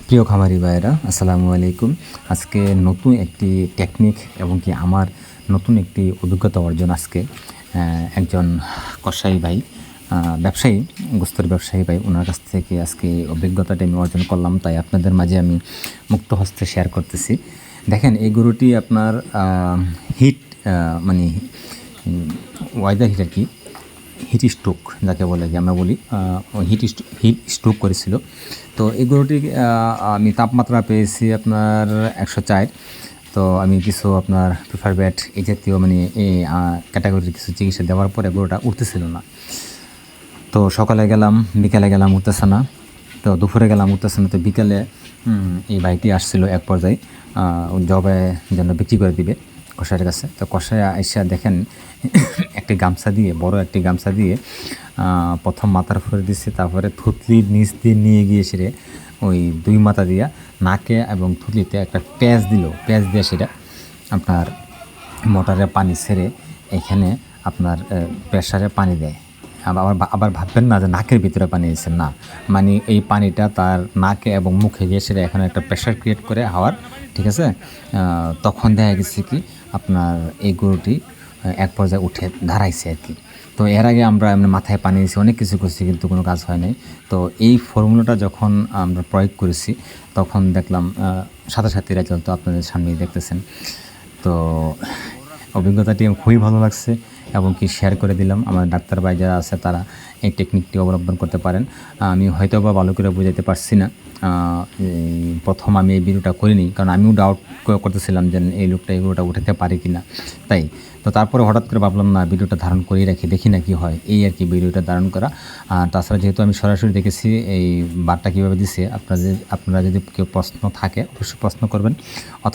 প্রিয় খামারি ভাইয়েরা, আসসালামু আলাইকুম। আজকে নতুন একটি টেকনিক এবং কি আমার নতুন একটি অভিজ্ঞতা অর্জন আজকে একজন কসাই ভাই, ব্যবসায়ী, গোস্তের ব্যবসায়ী ভাই, ওনার কাছ থেকে আজকে অভিজ্ঞতাটা আমি অর্জন করলাম, তাই আপনাদের মাঝে আমি মুক্ত হস্তে শেয়ার করতেছি। দেখেন, এই গরুটি আপনার হিট মানে ওয়েদার হিট আর কি, হিট স্ট্রোক যাকে বলে, কি আমরা বলি, হিট স্ট্রোক করেছিল। তো এই গরুটি আমি তাপমাত্রা পেয়েছি আপনার 104। তো আমি কিছু আপনার প্রিফার ব্যাট এই জাতীয় মানে এই ক্যাটাগরির কিছু চিকিৎসা দেওয়ার পরে গরুটা উঠতেছিল না। তো সকালে গেলাম, বিকালে গেলাম, উঠতেছে না। তো দুপুরে গেলাম, উঠতেছে না। তো বিকালে এই ভাইটি আসছিল এক পর্যায়ে জবে যেন বিক্রি করে দিবে কষাইয়ের কাছে। তো কষাই এসে দেখেন একটি গামছা দিয়ে, বড় একটি গামছা দিয়ে প্রথম মাথার উপরে দিচ্ছে, তারপরে থুতলির নিচ দিয়ে নিয়ে গিয়ে সেরে ওই দুই মাথা দিয়া নাকে এবং থুতলিতে একটা প্যাঁচ দিল। প্যাঁচ দিয়ে সেটা আপনার মোটরে পানি ছেড়ে এখানে আপনার প্রেসারে পানি দেয়। আবার ভাববেন না যে নাকের ভিতরে পানি দিচ্ছেন, না, মানে এই পানিটা তার নাকে এবং মুখে গিয়ে সেটা এখানে একটা প্রেশার ক্রিয়েট করে হাওয়ার, ঠিক আছে। তখন দেখা গেছে কি আপনার এই গরুটি এক পর্যায়ে উঠে দাঁড়াইছে আর কি। তো এর আগে আমরা এমনি মাথায় পানি দিয়েছি, অনেক কিছু করছি, কিন্তু কোনো কাজ হয় নাই। তো এই ফর্মুলাটা যখন আমরা প্রয়োগ করেছি তখন দেখলাম সাথে সাথে রেজাল্ট তো আপনাদের সামনেই দেখতেছেন। তো অভিজ্ঞতাটি খুবই ভালো লাগছে এবং কি শেয়ার করে দিলাম। আমার ডাক্তার ভাই যারা আছে তারা এই টেকনিকটি অবলম্বন করতে পারেন। আমি হয়তো বা ভালো করে বুঝাইতে পারছি না। প্রথম আমি এই ভিডিওটা করিনি, কারণ আমিও ডাউট করতেছিলাম যে এই লোকটা এগুলোটা উঠাতে পারি কি না। তাই তো তারপরে হঠাৎ করে ভাবলাম না, ভিডিওটা ধারণ করেই রাখি, দেখি না কি হয়, এই আর কি ভিডিওটা ধারণ করা। আর তাছাড়া যেহেতু আমি সরাসরি দেখেছি এই বারটা কীভাবে দিছে, আপনারা যদি কেউ প্রশ্ন থাকে অবশ্যই প্রশ্ন করবেন, অথবা